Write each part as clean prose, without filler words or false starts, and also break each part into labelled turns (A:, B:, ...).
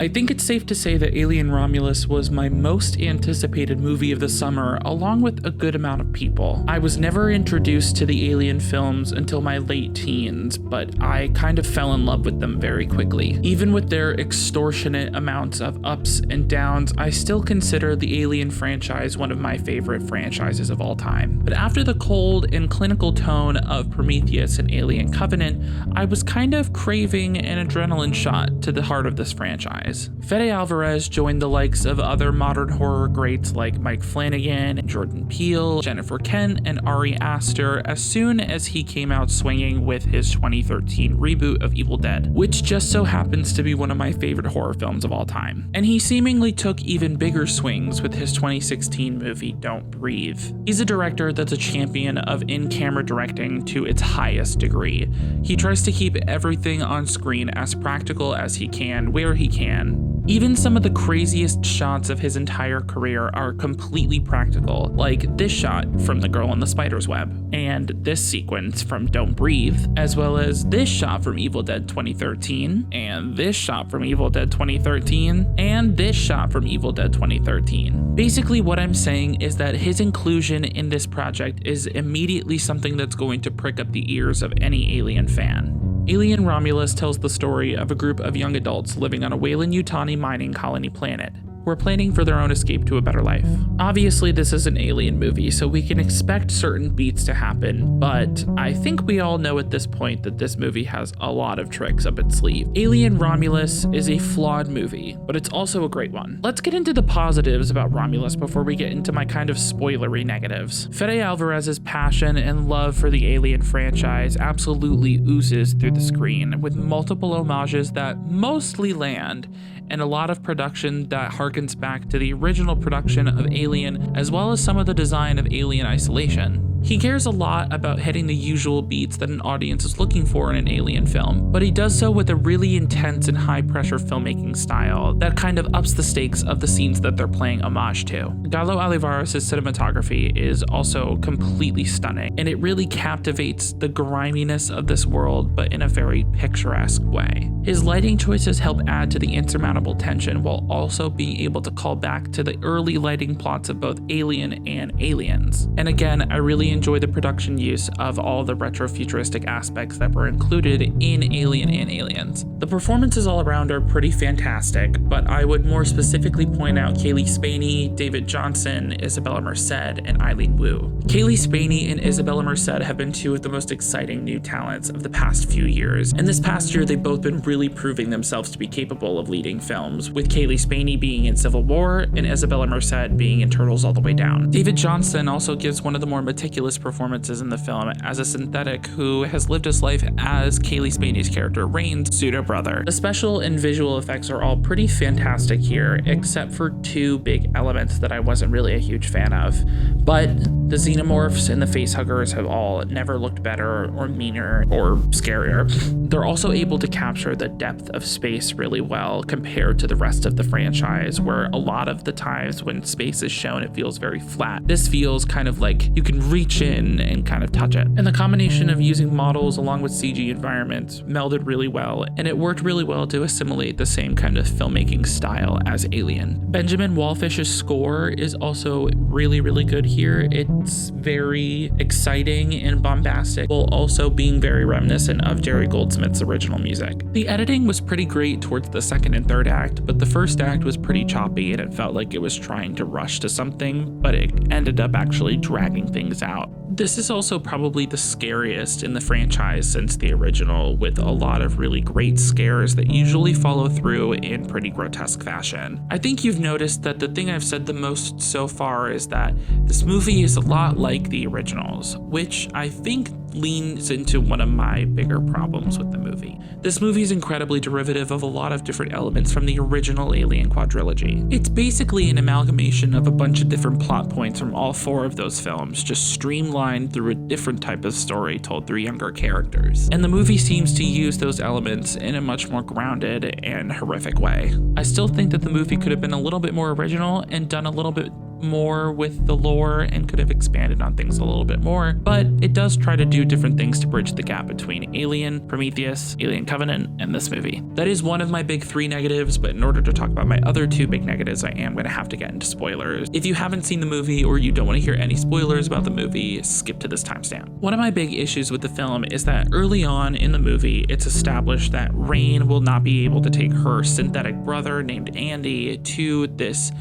A: I think it's safe to say that Alien Romulus was my most anticipated movie of the summer, along with a good amount of people. I was never introduced to the Alien films until my late teens, but I kind of fell in love with them very quickly. Even with their extortionate amounts of ups and downs, I still consider the Alien franchise one of my favorite franchises of all time. But after the cold and clinical tone of Prometheus and Alien Covenant, I was kind of craving an adrenaline shot to the heart of this franchise. Fede Alvarez joined the likes of other modern horror greats like Mike Flanagan, Jordan Peele, Jennifer Kent, and Ari Aster as soon as he came out swinging with his 2013 reboot of Evil Dead, which just so happens to be one of my favorite horror films of all time. And he seemingly took even bigger swings with his 2016 movie Don't Breathe. He's a director that's a champion of in-camera directing to its highest degree. He tries to keep everything on screen as practical as he can, where he can. Even some of the craziest shots of his entire career are completely practical, like this shot from The Girl in the Spider's Web, and this sequence from Don't Breathe, as well as this shot from Evil Dead 2013, and this shot from Evil Dead 2013, and this shot from Evil Dead 2013. Basically, what I'm saying is that his inclusion in this project is immediately something that's going to prick up the ears of any Alien fan. Alien Romulus tells the story of a group of young adults living on a Weyland-Yutani mining colony planet, who are planning for their own escape to a better life. Obviously, this is an Alien movie, so we can expect certain beats to happen, but I think we all know at this point that this movie has a lot of tricks up its sleeve. Alien Romulus is a flawed movie, but it's also a great one. Let's get into the positives about Romulus before we get into my kind of spoilery negatives. Fede Alvarez's passion and love for the Alien franchise absolutely oozes through the screen, with multiple homages that mostly land, and a lot of production that harkens back to the original production of Alien, as well as some of the design of Alien Isolation. He cares a lot about hitting the usual beats that an audience is looking for in an Alien film, but he does so with a really intense and high-pressure filmmaking style that kind of ups the stakes of the scenes that they're playing homage to. Galo Olivares' cinematography is also completely stunning, and it really captivates the griminess of this world, but in a very picturesque way. His lighting choices help add to the insurmountable tension while also being able to call back to the early lighting plots of both Alien and Aliens. And again, I really enjoy the production use of all the retro-futuristic aspects that were included in Alien and Aliens. The performances all around are pretty fantastic, but I would more specifically point out Kaylee Spaney, David Johnson, Isabella Merced, and Eileen Wu. Kaylee Spaney and Isabella Merced have been two of the most exciting new talents of the past few years, and this past year they've both been really proving themselves to be capable of leading films, with Kaylee Spaney being in Civil War and Isabella Merced being in Turtles All the Way Down. David Johnson also gives one of the more meticulous performances in the film as a synthetic who has lived his life as Kaylee Spaney's character Rain's pseudo-brother. The special and visual effects are all pretty fantastic here, except for two big elements that I wasn't really a huge fan of. But the xenomorphs and the facehuggers have all never looked better or meaner or scarier. They're also able to capture the depth of space really well compared to the rest of the franchise, where a lot of the times when space is shown it feels very flat. This feels kind of like you can reach in and kind of touch it. And the combination of using models along with CG environments melded really well, and it worked really well to assimilate the same kind of filmmaking style as Alien. Benjamin Wallfish's score is also really good here. It's very exciting and bombastic, while also being very reminiscent of Jerry Goldsmith's original music. The editing was pretty great towards the second and third act, but the first act was pretty choppy and it felt like it was trying to rush to something, but it ended up actually dragging things out. This is also probably the scariest in the franchise since the original, with a lot of really great scares that usually follow through in pretty grotesque fashion. I think you've noticed that the thing I've said the most so far is that this movie is a lot like the originals, which I think leans into one of my bigger problems with the movie. This movie is incredibly derivative of a lot of different elements from the original Alien quadrilogy. It's basically an amalgamation of a bunch of different plot points from all four of those films, just streamlined through a different type of story told through younger characters. And the movie seems to use those elements in a much more grounded and horrific way. I still think that the movie could have been a little bit more original and done a little bit more with the lore and could have expanded on things a little bit more, but it does try to do different things to bridge the gap between Alien, Prometheus, Alien Covenant, and this movie. That is one of my big 3 negatives, but in order to talk about my other 2 big negatives, I am going to have to get into spoilers. If you haven't seen the movie or you don't want to hear any spoilers about the movie, skip to this timestamp. One of my big issues with the film is that early on in the movie, it's established that Rain will not be able to take her synthetic brother named Andy to this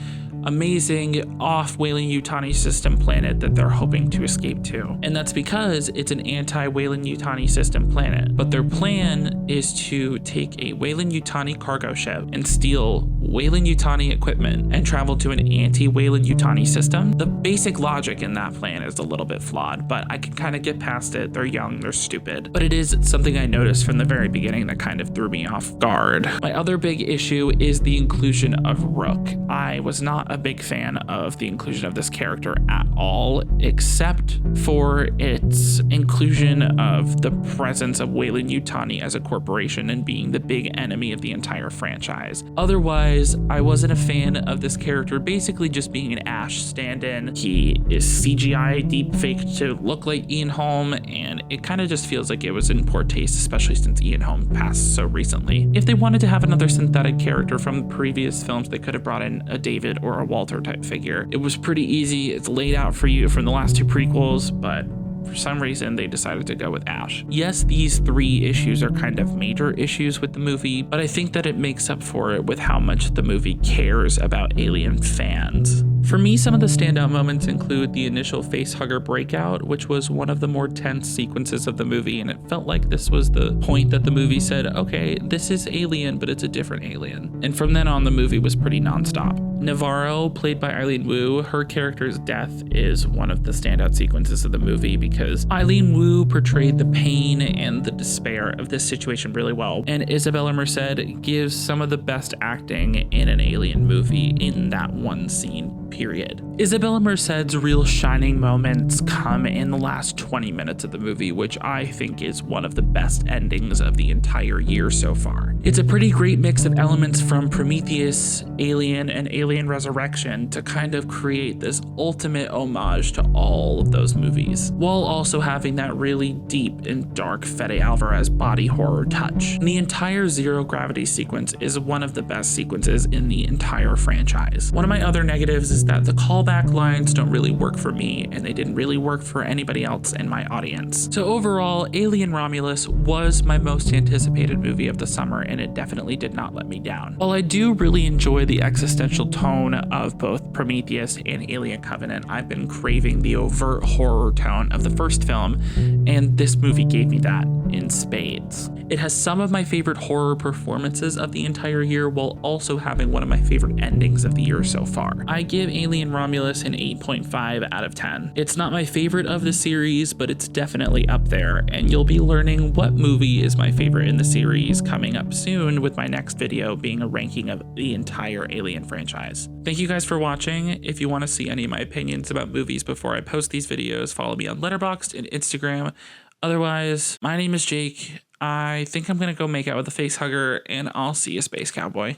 A: amazing off-Weyland-Yutani system planet that they're hoping to escape to. And that's because it's an anti-Weyland-Yutani system planet. But their plan is to take a Weyland-Yutani cargo ship and steal Weyland-Yutani equipment and travel to an anti-Weyland-Yutani system. The basic logic in that plan is a little bit flawed, but I can kind of get past it. They're young, they're stupid. But it is something I noticed from the very beginning that kind of threw me off guard. My other big issue is the inclusion of Rook. I was not a big fan of the inclusion of this character at all, except for its inclusion of the presence of Weyland-Yutani as a corporation and being the big enemy of the entire franchise. Otherwise, I wasn't a fan of this character basically just being an Ash stand-in. He is CGI deepfaked to look like Ian Holm, and it kind of just feels like it was in poor taste, especially since Ian Holm passed so recently. If they wanted to have another synthetic character from previous films, they could have brought in a David or a Walter type figure. It was pretty easy. It's laid out for you from the last 2 prequels, but for some reason they decided to go with Ash. Yes, these 3 issues are kind of major issues with the movie, but I think that it makes up for it with how much the movie cares about Alien fans. For me, some of the standout moments include the initial facehugger breakout, which was one of the more tense sequences of the movie, and it felt like this was the point that the movie said, okay, this is Alien, but it's a different Alien. And from then on, the movie was pretty nonstop. Navarro, played by Eileen Wu, her character's death is one of the standout sequences of the movie because Eileen Wu portrayed the pain and the despair of this situation really well, and Isabella Merced gives some of the best acting in an Alien movie in that one scene, period. Isabella Merced's real shining moments come in the last 20 minutes of the movie, which I think is one of the best endings of the entire year so far. It's a pretty great mix of elements from Prometheus, Alien, and Alien Resurrection to kind of create this ultimate homage to all of those movies, while also having that really deep and dark Fede Alvarez body horror touch. And the entire zero gravity sequence is one of the best sequences in the entire franchise. One of my other negatives is that the callback lines don't really work for me, and they didn't really work for anybody else in my audience. So overall, Alien Romulus was my most anticipated movie of the summer, and it definitely did not let me down. While I do really enjoy the existential tone of both Prometheus and Alien Covenant, I've been craving the overt horror tone of the first film, and this movie gave me that in spades. It has some of my favorite horror performances of the entire year, while also having one of my favorite endings of the year so far. I give Alien Romulus an 8.5 out of 10. It's not my favorite of the series, but it's definitely up there, and you'll be learning what movie is my favorite in the series coming up soon, with my next video being a ranking of the entire Alien franchise. Thank you guys for watching. If you want to see any of my opinions about movies before I post these videos, follow me on Letterboxd and Instagram. Otherwise, my name is Jake. I think I'm gonna go make out with a facehugger, and I'll see you, Space Cowboy.